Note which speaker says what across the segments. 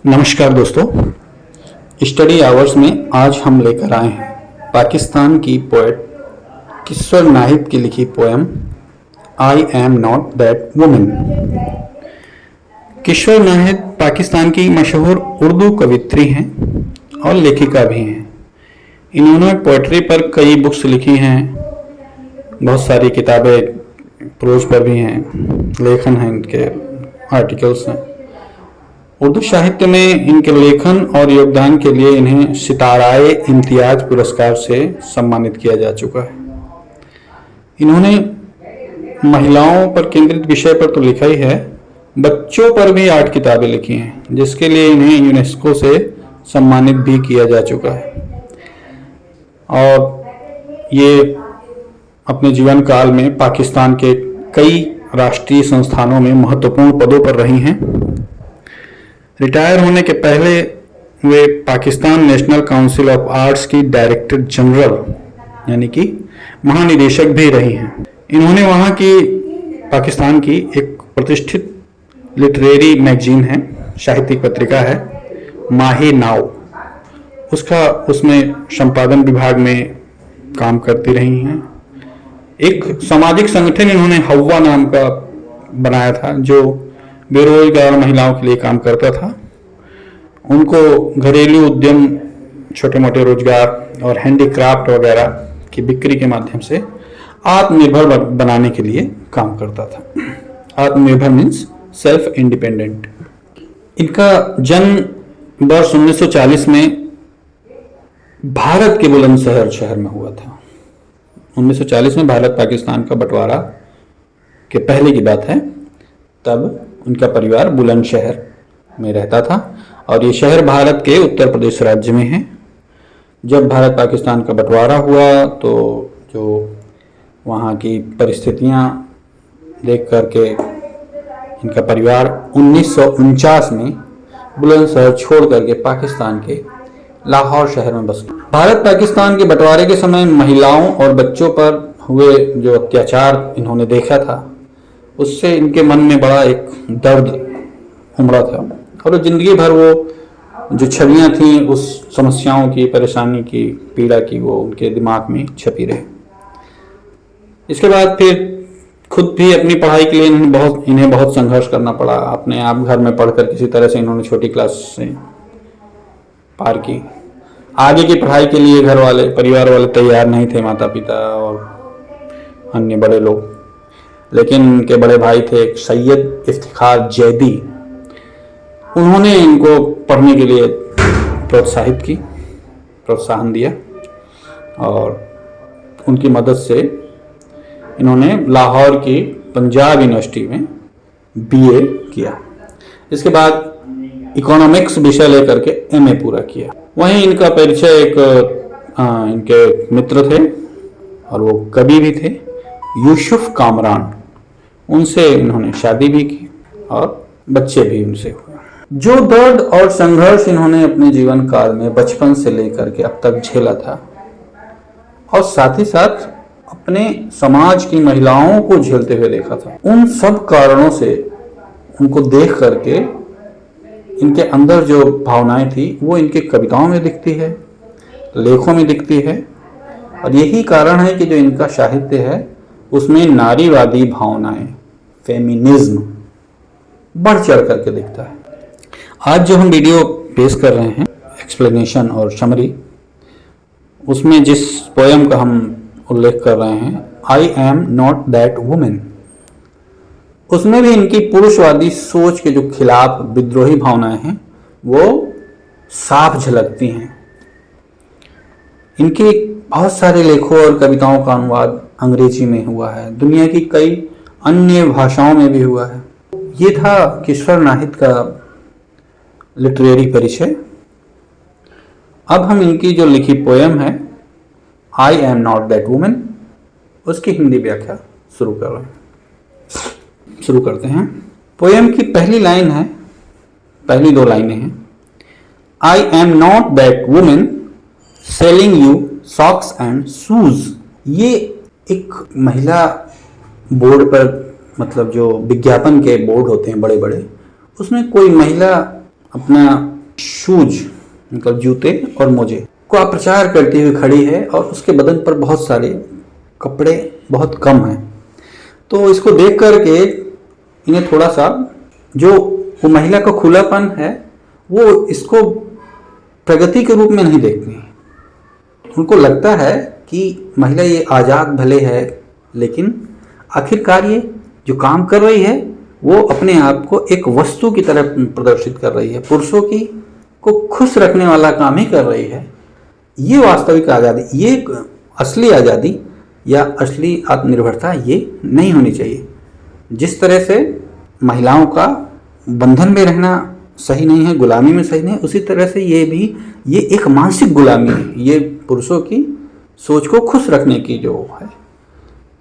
Speaker 1: नमस्कार दोस्तों, study hours में आज हम लेकर आए हैं पाकिस्तान की पोएट किशोर नाहिद की लिखी poem I am not that woman. Kishwar Naheed Pakistan की मशहूर उर्दू कवित्री हैं और लेखिका भी हैं। इन्होंने पोएट्री पर कई बुक्स लिखी हैं, बहुत सारी किताबें प्रोज पर भी हैं, लेखन हैं, इनके आर्टिकल्स हैं। उर्दू साहित्य में इनके लेखन और योगदान के लिए इन्हें सिताराए इम्तियाज पुरस्कार से सम्मानित किया जा चुका है। इन्होंने महिलाओं पर केंद्रित विषय पर तो लिखा ही है, बच्चों पर भी 8 किताबें लिखी हैं, जिसके लिए इन्हें यूनेस्को से सम्मानित भी किया जा चुका है। और ये अपने जीवन काल में पाकिस्तान के कई राष्ट्रीय संस्थानों में महत्वपूर्ण पदों पर रही हैं। रिटायर होने के पहले वे Pakistan national council of arts की डायरेक्टर जनरल यानी कि महानिदेशक भी रही हैं। इन्होंने वहाँ की पाकिस्तान की एक प्रतिष्ठित लिटरेरी मैगजीन है, साहित्यिक पत्रिका है माह-ए-नाव, उसमें संपादन विभाग में काम करती रही हैं। एक सामाजिक संगठन इन्होंने हवा नाम का बनाया था, जो बेरोजगार महिलाओं के लिए काम करता था। उनको घरेलू उद्यम, छोटे मोटे रोजगार और हैंडीक्राफ्ट वगैरह की बिक्री के माध्यम से आत्मनिर्भर बनाने के लिए काम करता था। आत्मनिर्भर मीन्स सेल्फ इंडिपेंडेंट। इनका जन्म वर्ष 1940 में भारत के बुलंदशहर शहर में हुआ था। 1940 में भारत पाकिस्तान का बंटवारा के पहले की बात है। तब उनका परिवार बुलंदशहर में रहता था और ये शहर भारत के उत्तर प्रदेश राज्य में है। जब भारत पाकिस्तान का बंटवारा हुआ तो जो वहाँ की परिस्थितियाँ देख करके इनका परिवार 1949 में बुलंदशहर छोड़ करके पाकिस्तान के लाहौर शहर में बस गया। भारत पाकिस्तान के बंटवारे के समय महिलाओं और बच्चों पर हुए जो अत्याचार इन्होंने देखा था, उससे इनके मन में बड़ा एक दर्द उमड़ा था और जिंदगी भर वो जो छवियां थीं उस समस्याओं की, परेशानी की, पीड़ा की, वो उनके दिमाग में छपी रहे। इसके बाद फिर खुद भी अपनी पढ़ाई के लिए इन्हें बहुत संघर्ष करना पड़ा। अपने आप घर में पढ़कर किसी तरह से इन्होंने छोटी क्लास से पार की। आगे की पढ़ाई के लिए घर वाले, परिवार वाले तैयार नहीं थे, माता पिता और अन्य बड़े लोग। लेकिन इनके बड़े भाई थे एक सैयद इफ्तिखार जैदी, उन्होंने इनको पढ़ने के लिए प्रोत्साहन दिया और उनकी मदद से इन्होंने लाहौर की पंजाब यूनिवर्सिटी में बीए किया। इसके बाद इकोनॉमिक्स विषय लेकर के एमए पूरा किया। वहीं इनका परिचय एक इनके मित्र थे और वो कवि भी थे, यूसुफ कामरान। उनसे इन्होंने शादी भी की और बच्चे भी उनसे हुए। जो दर्द और संघर्ष इन्होंने अपने जीवन काल में बचपन से लेकर के अब तक झेला था और साथ ही साथ अपने समाज की महिलाओं को झेलते हुए देखा था, उन सब कारणों से उनको देख करके इनके अंदर जो भावनाएं थी वो इनके कविताओं में दिखती है, लेखों में दिखती है। और यही कारण है कि जो इनका साहित्य है उसमें नारीवादी भावनाएं, फेमिनिज्म बढ़ चढ़ करके दिखता है। आज जो हम वीडियो पेश कर रहे हैं, एक्सप्लेनेशन और समरी, उसमें जिस पोएम का हम उल्लेख कर रहे हैं, I am not that women, उसमें भी इनकी पुरुषवादी सोच के जो खिलाफ विद्रोही भावनाएं हैं वो साफ झलकती हैं। इनके बहुत सारे लेखों और कविताओं का अनुवाद अंग्रेजी में हुआ है, दुनिया की कई अन्य भाषाओं में भी हुआ है। ये था किशोर नाहिद का लिटरेरी परिचय। अब हम इनकी जो लिखी पोएम है आई एम नॉट दैट वुमेन, उसकी हिंदी व्याख्या शुरू करते हैं। पोएम की पहली लाइन है, पहली 2 लाइनें हैं। I am not that women selling you socks and shoes. ये एक महिला बोर्ड पर, मतलब जो विज्ञापन के बोर्ड होते हैं बड़े बड़े, उसमें कोई महिला अपना शूज मतलब जूते और मोजे को आप प्रचार करती हुई खड़ी है और उसके बदन पर बहुत सारे कपड़े बहुत कम हैं। तो इसको देख करके इन्हें थोड़ा सा जो वो महिला का खुलापन है वो इसको प्रगति के रूप में नहीं देखती। उनको लगता है कि महिला ये आज़ाद भले है, लेकिन आखिरकार ये जो काम कर रही है वो अपने आप को एक वस्तु की तरह प्रदर्शित कर रही है, पुरुषों की को खुश रखने वाला काम ही कर रही है। ये वास्तविक आज़ादी, ये असली आज़ादी या असली आत्मनिर्भरता ये नहीं होनी चाहिए। जिस तरह से महिलाओं का बंधन में रहना सही नहीं है, गुलामी में सही नहीं, उसी तरह से ये एक मानसिक गुलामी है, ये पुरुषों की सोच को खुश रखने की जो है।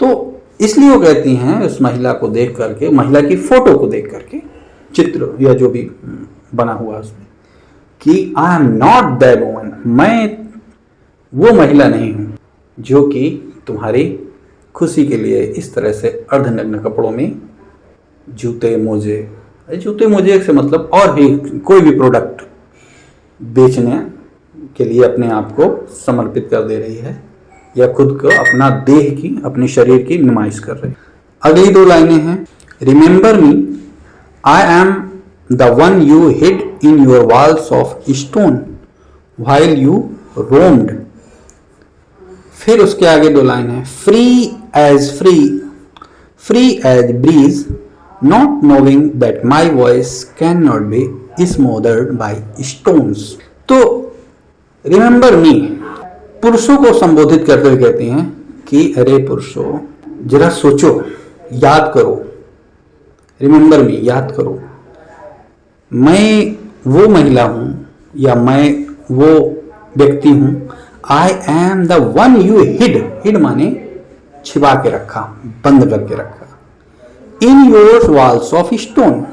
Speaker 1: तो इसलिए वो कहती हैं उस महिला को देख करके, महिला की फोटो को देख करके, चित्र या जो भी बना हुआ उसमें, कि I am not that woman, मैं वो महिला नहीं हूँ जो कि तुम्हारी खुशी के लिए इस तरह से अर्धनग्न कपड़ों में जूते मोजे से मतलब और भी कोई भी प्रोडक्ट बेचने के लिए अपने आप को समर्पित कर दे रही है या खुद को अपना देह की, अपने शरीर की नुमाइश कर रही है। अगली दो लाइनें हैं, remember me I am the one you hid in your walls of stone while you roamed. फिर उसके आगे दो लाइन है, free as breeze not knowing that my voice can not be smothered by stones. तो remember me पुरुषों को संबोधित करते हुए कहती हैं कि अरे पुरुषों जरा सोचो, याद करो, रिमेंबर मी याद करो, मैं वो महिला हूं या मैं वो व्यक्ति हूं, I am the one you hid माने छिपा के रखा, बंद करके रखा, in your walls of stone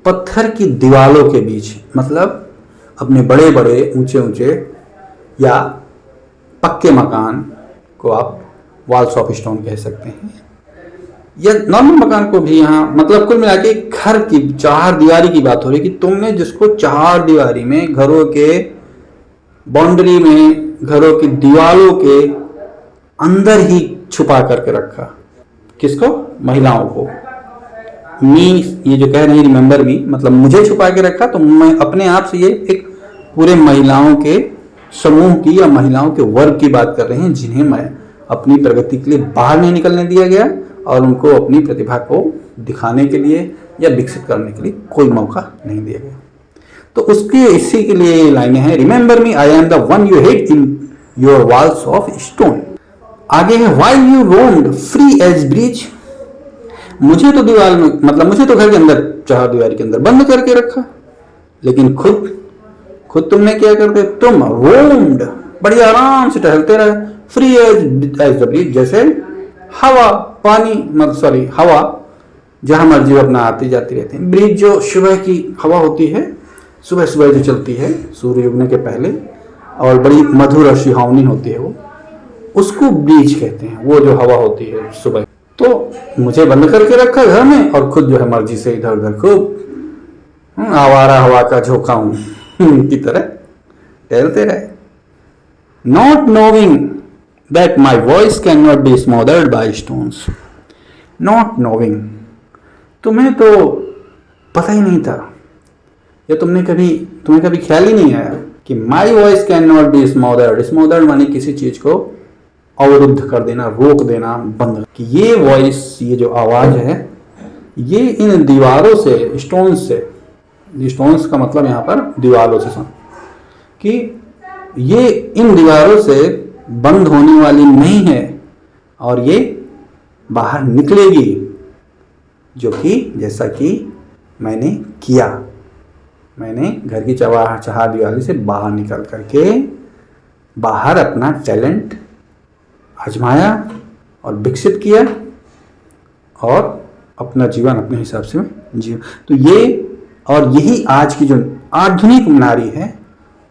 Speaker 1: पत्थर की दीवालों के बीच, मतलब अपने बड़े बड़े ऊंचे या पक्के मकान को आप वॉल्स ऑफ स्टोन कह सकते हैं, या नॉर्मल मकान को भी यहाँ मतलब कुल मिला के घर की चार दीवारी की बात हो रही है कि तुमने जिसको चार दीवारी में, घरों के बाउंड्री में, घरों की दीवारों के अंदर ही छुपा करके रखा। किसको? महिलाओं को। मी ये जो कह रही है रिमेंबर मी मतलब मुझे छुपा के रखा, तो मैं अपने आप से ये एक पूरे महिलाओं के समूह की या महिलाओं के वर्ग की बात कर रहे हैं जिन्हें मैं अपनी प्रगति के लिए बाहर नहीं निकलने दिया गया और उनको अपनी प्रतिभा को दिखाने के लिए या विकसित करने के लिए कोई मौका नहीं दिया गया। तो उसके इसी के लिए लाइनें हैं, remember me I am the one you hid in your walls of stone. आगे है while you roamed free as breeze, मुझे तो दीवार में मतलब मुझे तो घर के अंदर चार दीवारी के अंदर बंद करके रखा, लेकिन खुद तुमने क्या करते, तुम रोम्ड बड़ी आराम से टहलते रहे, फ्री एज द ब्रिज, जैसे हवा पानी मतलब सॉरी हवा जहां मर्जी अपना आती जाती रहती है। ब्रिज जो सुबह की हवा होती है, सुबह जो चलती है सूर्य उगने के पहले और बड़ी मधुर और सुहावनी होती है, वो उसको ब्रिज कहते हैं, वो जो हवा होती है सुबह। तो मुझे बंद करके रखा घर में और खुद जो है मर्जी से इधर उधर खूब आवारा हवा का झोंका हूं की तरह टहलते रहे। Not knowing that my voice can not be smothered by stones, not knowing, तुम्हें तो पता ही नहीं था या तुम्हें कभी ख्याल ही नहीं आया कि my voice can not be smothered माने किसी चीज को अवरुद्ध कर देना, रोक देना, बंद, कि ये वॉइस, ये जो आवाज है, ये इन दीवारों से, स्टोन्स का मतलब यहाँ पर दीवारों से सुन, कि ये इन दीवारों से बंद होने वाली नहीं है और ये बाहर निकलेगी, जो कि जैसा कि मैंने किया, मैंने घर की चार दीवारी से बाहर निकल करके बाहर अपना टैलेंट आजमाया और विकसित किया और अपना जीवन अपने हिसाब से जिया। तो ये और यही आज की जो आधुनिक नारी है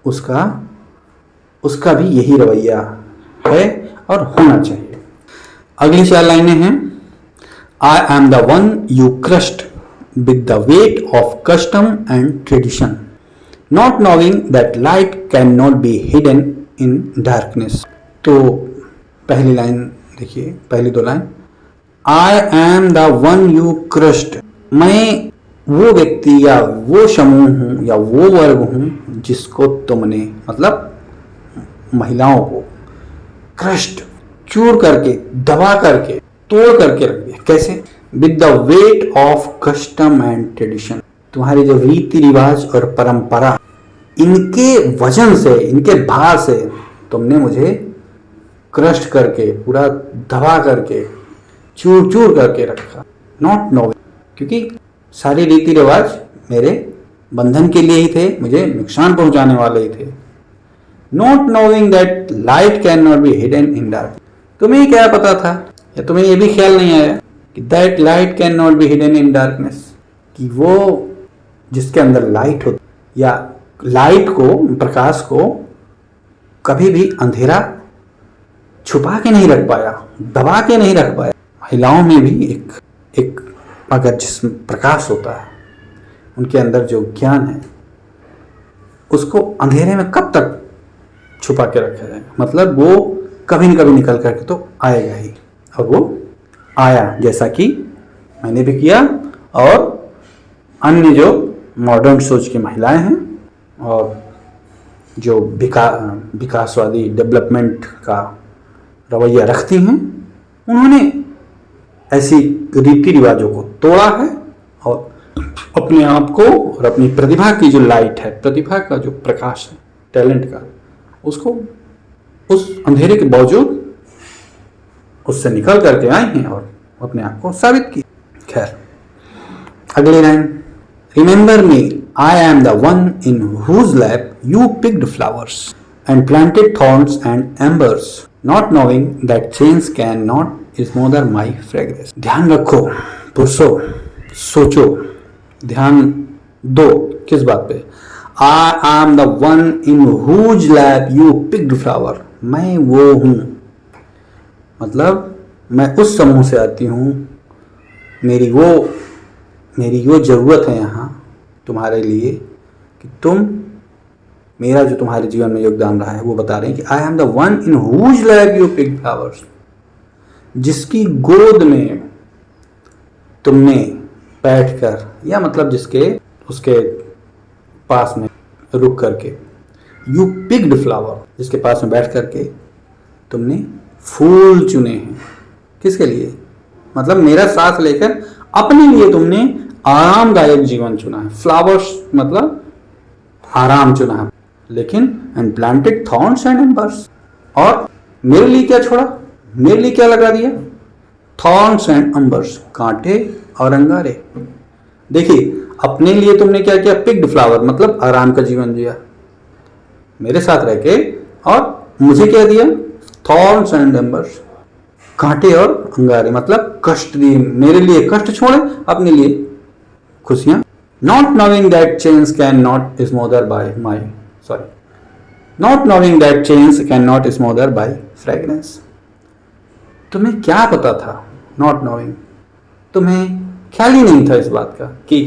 Speaker 1: उसका भी यही रवैया है और होना चाहिए। अगली चार लाइनें हैं, I am the one you crushed with the weight of custom and tradition, not knowing that light can not be hidden in darkness. तो पहली लाइन देखिए, पहली दो line, I am the one you crushed, मैं वो व्यक्ति या वो समूह हूं या वो वर्ग हूं जिसको तुमने, मतलब महिलाओं को, क्रश्ड, चूर करके, दबा करके, तोड़ करके रख दिया। कैसे? With the weight of custom and tradition, तुम्हारे जो रीति रिवाज और परंपरा, इनके वजन से, इनके भार से तुमने मुझे क्रश करके, पूरा दबा करके, चूर चूर करके रखा। नॉट नोइंग, क्योंकि सारे रीति रिवाज मेरे बंधन के लिए ही थे, मुझे नुकसान पहुंचाने वाले ही थे। Not knowing that light can not be hidden in dark, तुम्हें क्या पता था, या तुम्हें ये भी ख्याल नहीं आया कि that light can not be hidden in darkness, कि वो जिसके अंदर लाइट हो, या लाइट को, प्रकाश को कभी भी अंधेरा छुपा के नहीं रख पाया, दबा के नहीं रख पाया। महिलाओं में भी एक अगर जिस प्रकाश होता है, उनके अंदर जो ज्ञान है, उसको अंधेरे में कब तक छुपा के रखा जाएगा, मतलब वो कभी न कभी निकल करके तो आएगा ही। और वो आया, जैसा कि मैंने भी किया और अन्य जो मॉडर्न सोच की महिलाएं हैं और जो विकासवादी डेवलपमेंट का रवैया रखती हैं, उन्होंने ऐसी रीति रिवाजों को तोड़ा है और अपने आप को और अपनी प्रतिभा की जो लाइट है, प्रतिभा का जो प्रकाश है, टैलेंट का, उसको उस अंधेरे के बावजूद उससे निकल करके आई हैं और अपने आप को साबित की। खैर, अगली line, remember me, I am the one in whose lap you picked flowers and planted thorns and embers, not knowing that change can not smother my fragrance. ध्यान रखो, पुरुषो, सोचो, ध्यान दो, किस बात पे? I am the one in whose lap you picked flower, मैं वो हूं, मतलब मैं उस समूह से आती हूं, मेरी वो जरूरत है यहाँ तुम्हारे लिए कि तुम, मेरा जो तुम्हारे जीवन में योगदान रहा है वो बता रहे हैं कि I am the one in whose lap you picked flowers, जिसकी गोद में तुमने बैठकर, या मतलब उसके पास में रुक करके, यू पिक्ड फ्लावर, जिसके पास में बैठ करके तुमने फूल चुने हैं। किसके लिए? मतलब मेरा साथ लेकर अपने लिए तुमने आरामदायक जीवन चुना है। फ्लावर्स मतलब आराम चुना है, लेकिन एंड प्लांटेड थॉर्न्स एंड एम्बर्स, और मेरे लिए क्या छोड़ा, मेरे लिए क्या लगा दिया? थॉर्न्स एंड एम्बर्स, कांटे और अंगारे। देखिए, अपने लिए तुमने क्या किया? पिक्ड फ्लावर, मतलब आराम का जीवन जिया मेरे साथ रह के, और मुझे क्या दिया? थॉर्न्स एंड एम्बर्स, कांटे और अंगारे, मतलब कष्ट दिए, मेरे लिए कष्ट छोड़े, अपने लिए खुशियां। Not knowing that change can not smother by my, not knowing that change can not smother by fragrance. तुम्हें क्या पता था? नॉट नोइंग, तुम्हें ख्याल ही नहीं था इस बात का कि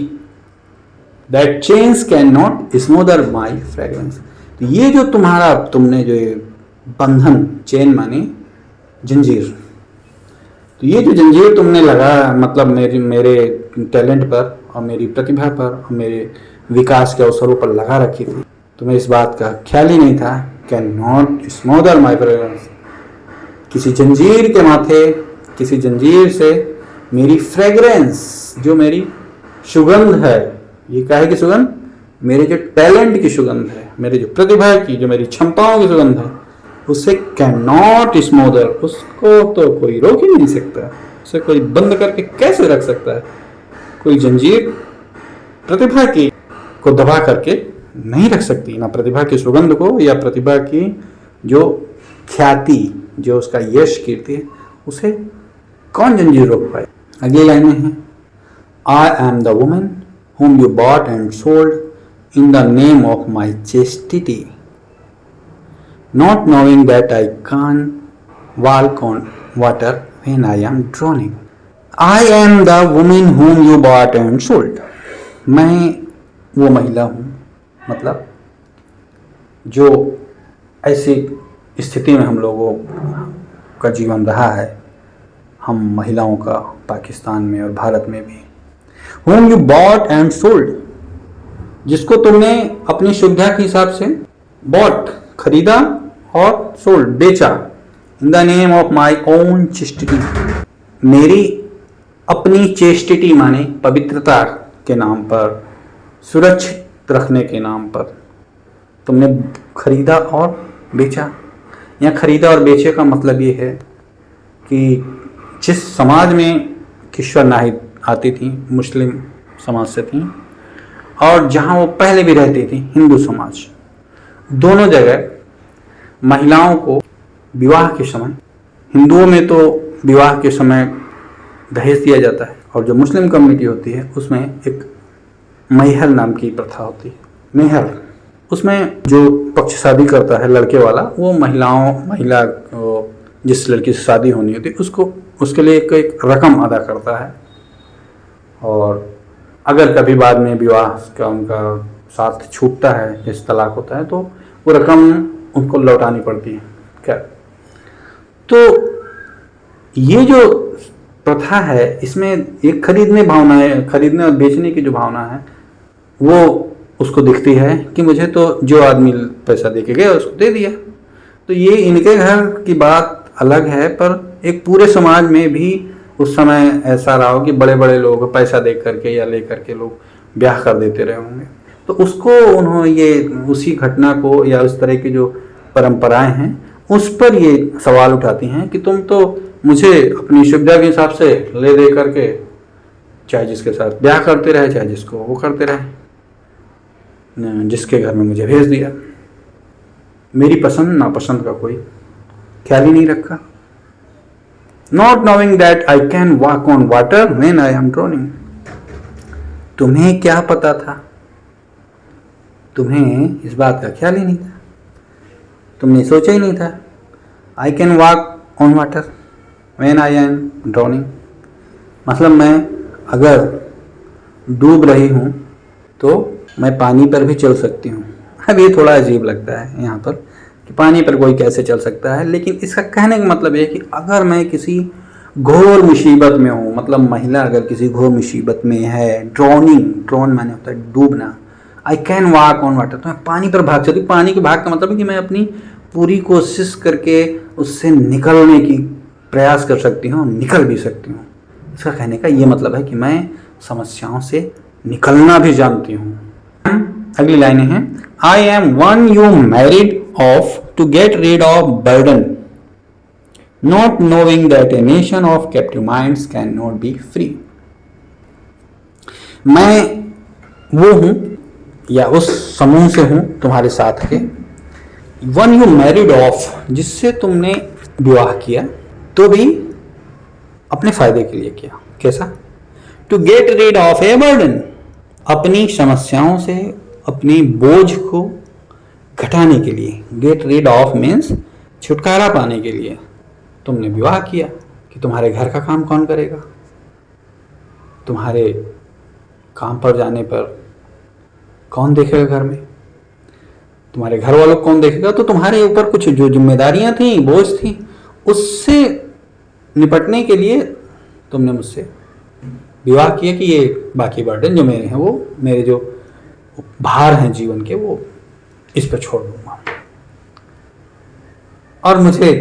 Speaker 1: that change can not smother my fragrance. तो ये जो तुमने जो बंधन, चेन माने जंजीर, तो ये जो जंजीर तुमने लगा, मतलब मेरे टैलेंट पर और मेरी प्रतिभा पर और मेरे विकास के अवसरों पर लगा रखी थी, तुम्हें इस बात का ख्याल ही नहीं था, can not smother my fragrance, किसी जंजीर के माथे, किसी जंजीर से मेरी फ्रेग्रेंस, जो मेरी सुगंध है, ये काहे की सुगंध? मेरे जो टैलेंट की सुगंध है, मेरे जो प्रतिभा की, जो मेरी क्षमताओं की सुगंध है, उससे कैन नॉट स्मोदर, उसको तो कोई रोक ही नहीं सकता, उसे कोई बंद करके कैसे रख सकता है? कोई जंजीर प्रतिभा की को दबा करके नहीं रख सकती, ना प्रतिभा की सुगंध को, या प्रतिभा की जो ख्याति, जो उसका यश, कीर्ति, उसे कौन जंजीर रोक पाए? अगली लाइन में है, आई am the woman whom you bought and sold in the name of my chastity, not knowing that I can't walk on water when I am drowning. I am the woman whom you bought and sold. मैं वो महिला हूँ, मतलब जो ऐसी स्थिति में हम लोगों का जीवन रहा है, हम महिलाओं का, पाकिस्तान में और भारत में भी, whom you bought and sold, जिसको तुमने अपनी सुविधा के हिसाब से bought खरीदा और sold बेचा, in the name of my own chastity, मेरी अपनी चेस्टिटी माने पवित्रता के नाम पर, सुरक्षित रखने के नाम पर तुमने खरीदा और बेचा। यहाँ खरीदा और बेचे का मतलब ये है कि जिस समाज में किशोर नाहिद आती थी, मुस्लिम समाज से थी, और जहाँ वो पहले भी रहती थी, हिंदू समाज, दोनों जगह महिलाओं को विवाह के समय, हिंदुओं में तो विवाह के समय दहेज दिया जाता है, और जो मुस्लिम कम्युनिटी होती है उसमें एक मैहर नाम की प्रथा होती है, मेहर। उसमें जो पक्ष शादी करता है लड़के वाला, वो महिला जिस लड़की से शादी होनी होती है उसको, उसके लिए एक रकम अदा करता है, और अगर कभी बाद में विवाह का उनका साथ छूटता है, जैसे तलाक होता है, तो वो रकम उनको लौटानी पड़ती है। क्या तो ये जो प्रथा है, इसमें एक खरीदने और बेचने की जो भावना है वो उसको दिखती है कि मुझे तो जो आदमी पैसा दे के गया उसको दे दिया। तो ये इनके घर की बात अलग है, पर एक पूरे समाज में भी उस समय ऐसा रहा हो कि बड़े बड़े लोग पैसा दे करके या ले करके लोग ब्याह कर देते रहे होंगे। तो उसको उन्होंने ये उसी घटना को या उस तरह की जो परंपराएं हैं उस पर ये सवाल उठाती हैं कि तुम तो मुझे अपनी सुविधा के हिसाब से ले दे करके चाहे जिसके साथ ब्याह करते रहे, चाहे जिसको वो करते रहे, जिसके घर में मुझे भेज दिया, मेरी पसंद नापसंद का कोई ख्याल ही नहीं रखा। Not knowing that I can walk on water when I am droning. तुम्हें क्या पता था, तुम्हें इस बात का ख्याल ही नहीं था, तुमने सोचा ही नहीं था। आई can walk on water when I am droning, मतलब मैं अगर डूब रही हूँ तो मैं पानी पर भी चल सकती हूँ। अब ये थोड़ा अजीब लगता है यहाँ पर कि पानी पर कोई कैसे चल सकता है, लेकिन इसका कहने का मतलब ये कि अगर मैं किसी घोर मुसीबत में हूँ, मतलब महिला अगर किसी घोर मुसीबत में है, ड्रोन माने होता है डूबना, I can walk on water, तो मैं पानी पर भाग सकती हूँ। पानी के भाग का मतलब है कि मैं अपनी पूरी कोशिश करके उससे निकलने की प्रयास कर सकती हूँ, निकल भी सकती हूँ। इसका कहने का ये मतलब है कि मैं समस्याओं से निकलना भी जानती हूँ। अगली लाइनें हैं, I am one you married off to get rid of burden, not knowing that a nation of captive minds can not be free. मैं वो हूं या उस समूह से हूं तुम्हारे साथ के, वन यू मैरिड ऑफ, जिससे तुमने विवाह किया तो भी अपने फायदे के लिए किया। कैसा? To get rid of a burden, अपनी समस्याओं से अपनी बोझ को घटाने के लिए। गेट रीड ऑफ मीन्स छुटकारा पाने के लिए तुमने विवाह किया कि तुम्हारे घर का काम कौन करेगा, तुम्हारे काम पर जाने पर कौन देखेगा, घर में तुम्हारे घर वालों को कौन देखेगा। तो तुम्हारे ऊपर कुछ जो जिम्मेदारियां थी, बोझ थी, उससे निपटने के लिए तुमने मुझसे विवाह किया कि ये बाकी बर्डन जो मेरे हैं, वो मेरे जो भार हैं जीवन के, वो इस पर छोड़ दूंगा, और मुझे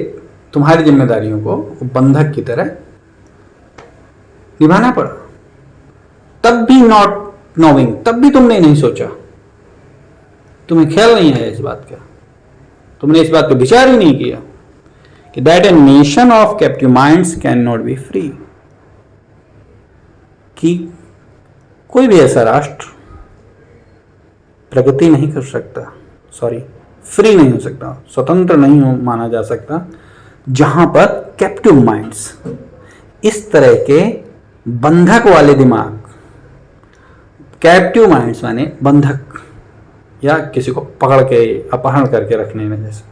Speaker 1: तुम्हारी जिम्मेदारियों को बंधक की तरह निभाना पड़ा। तब भी नॉट नोइंग, तब भी तुमने नहीं सोचा, तुम्हें ख्याल नहीं आया इस बात का, तुमने इस बात पर विचार ही नहीं किया कि that a nation of captive minds can not be free, कि कोई भी ऐसा राष्ट्र प्रगति नहीं कर सकता, फ्री नहीं हो सकता, स्वतंत्र नहीं हो माना जा सकता, जहां पर कैप्टिव माइंड्स, इस तरह के बंधक वाले दिमाग, कैप्टिव माइंड्स माने बंधक या किसी को पकड़ के अपहरण करके रखने में जैसे,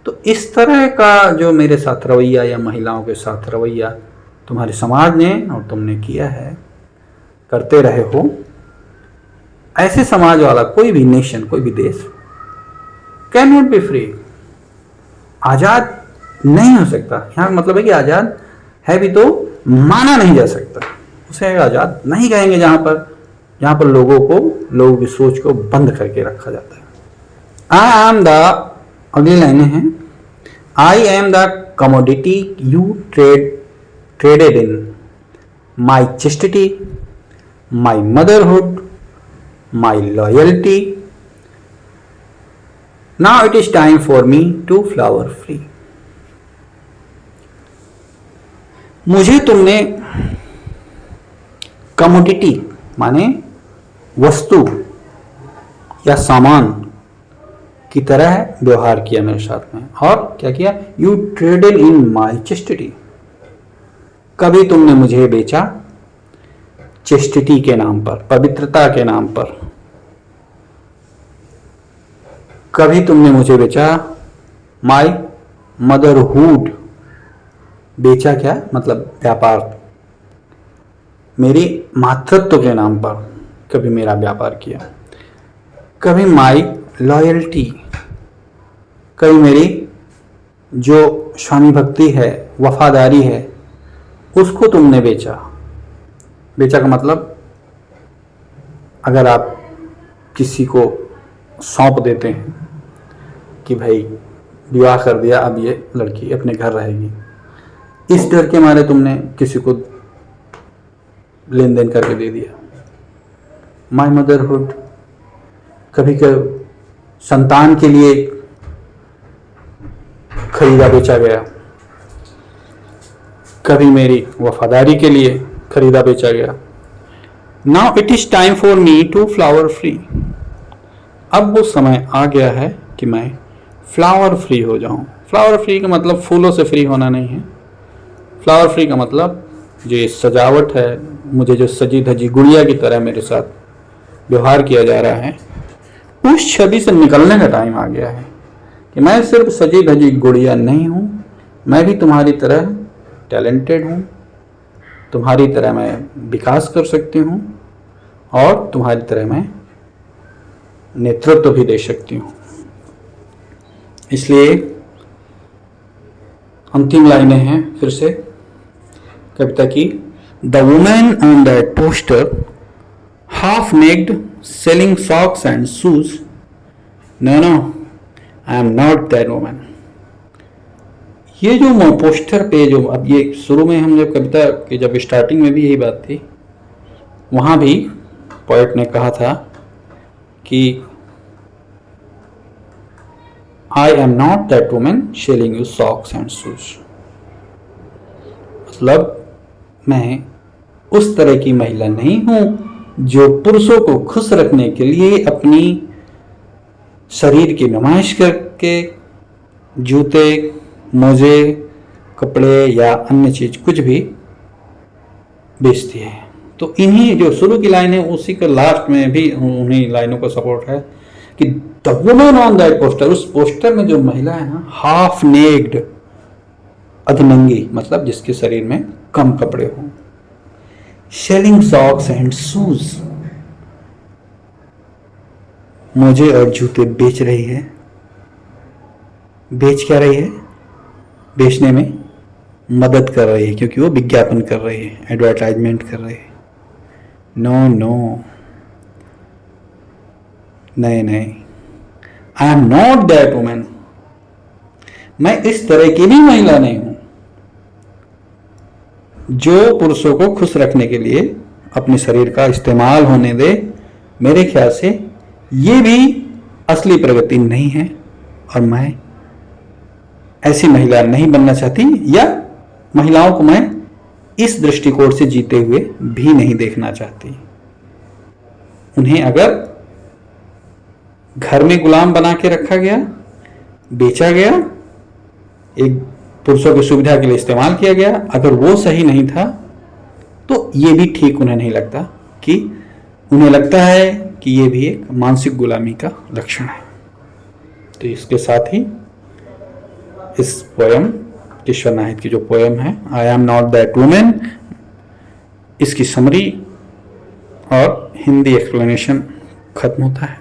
Speaker 1: तो इस तरह का जो मेरे साथ रवैया या महिलाओं के साथ रवैया तुम्हारे समाज ने और तुमने किया है, करते रहे हो, ऐसे समाज वाला कोई भी नेशन, कोई भी देश कैन नॉट बी फ्री, आजाद नहीं हो सकता। यहाँ मतलब है कि आजाद है भी तो माना नहीं जा सकता, उसे आजाद नहीं कहेंगे जहां पर लोगों की सोच को बंद करके रखा जाता है। आई एम द, अगली लाइनें हैं, I am the commodity you traded in, my chastity, my motherhood, my loyalty, now it is time for me to flower free. मुझे तुमने कमोडिटी माने वस्तु या सामान की तरह व्यवहार किया मेरे साथ में, और क्या किया, you traded in my chastity, कभी तुमने मुझे बेचा चेस्टिटी के नाम पर, पवित्रता के नाम पर, कभी तुमने मुझे बेचा माई मदरहुड, बेचा क्या मतलब व्यापार, मेरी मातृत्व के नाम पर कभी मेरा व्यापार किया, कभी माई लॉयल्टी, कभी मेरी जो स्वामी भक्ति है, वफादारी है, उसको तुमने बेचा। बेचा का मतलब अगर आप किसी को सौंप देते हैं कि भाई विवाह कर दिया, अब ये लड़की अपने घर रहेगी, इस डर के मारे तुमने किसी को लेन देन करके दे दिया। माई मदरहुड, कभी संतान के लिए खरीदा बेचा गया, कभी मेरी वफादारी के लिए खरीदा बेचा गया। Now it is time for me to flower free, अब वो समय आ गया है कि मैं फ्लावर फ्री हो जाऊं। फ्लावर फ्री का मतलब फूलों से फ्री होना नहीं है, फ्लावर फ्री का मतलब जो ये सजावट है, मुझे जो सजी धजी गुड़िया की तरह मेरे साथ व्यवहार किया जा रहा है, उस छवि से निकलने का टाइम आ गया है कि मैं सिर्फ सजी धजी गुड़िया नहीं हूँ, मैं भी तुम्हारी तरह टैलेंटेड हूँ, तुम्हारी तरह मैं विकास कर सकती हूँ, और तुम्हारी तरह मैं नेतृत्व भी दे सकती हूँ। इसलिए अंतिम लाइनें हैं फिर से कविता की, the women on that poster half naked selling socks and shoes, no no I am not that women. ये जो पोस्टर पे जो, अब ये शुरू में हम जब कविता की जब स्टार्टिंग में भी यही बात थी, वहाँ भी पोएट ने कहा था कि I am not that women selling you socks and shoes, मतलब मैं उस तरह की महिला नहीं हूं जो पुरुषों को खुश रखने के लिए अपनी शरीर की नुमाइश करके जूते, मोजे, कपड़े या अन्य चीज कुछ भी बेचती है। तो इन्हीं जो शुरू की लाइन है उसी के लास्ट में भी उन्हीं लाइनों का सपोर्ट है कि the woman on that poster, उस पोस्टर में जो महिला है ना, हाफ नेक्ड, अधनंगी, मतलब जिसके शरीर में कम कपड़े हों, सेलिंग सॉक्स एंड शूज, मोजे और जूते बेच रही है। बेच क्या रही है? बेचने में मदद कर रही है, क्योंकि वो विज्ञापन कर रही है, एडवर्टाइजमेंट कर रही है। नो नो, नहीं नहीं, आई एम नॉट दैट वुमेन, मैं इस तरह की भी महिला नहीं हूं जो पुरुषों को खुश रखने के लिए अपने शरीर का इस्तेमाल होने दे। मेरे ख्याल से ये भी असली प्रगति नहीं है, और मैं ऐसी महिला नहीं बनना चाहती, या महिलाओं को मैं इस दृष्टिकोण से जीते हुए भी नहीं देखना चाहती। उन्हें अगर घर में गुलाम बना के रखा गया, बेचा गया, एक पुरुषों की सुविधा के लिए इस्तेमाल किया गया, अगर वो सही नहीं था तो ये भी ठीक उन्हें नहीं लगता, कि उन्हें लगता है कि ये भी एक मानसिक गुलामी का लक्षण है। तो इसके साथ ही इस पोयम, किशोर नाहिद की जो पोयम है आई एम नॉट दैट वुमेन, इसकी समरी और हिंदी एक्सप्लेनेशन खत्म होता है।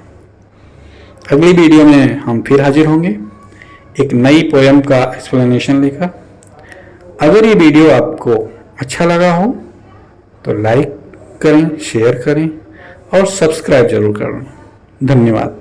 Speaker 1: अगली वीडियो में हम फिर हाजिर होंगे एक नई पोयम का एक्सप्लेनेशन लेकर। अगर ये वीडियो आपको अच्छा लगा हो तो लाइक करें, शेयर करें और सब्सक्राइब जरूर करें। धन्यवाद।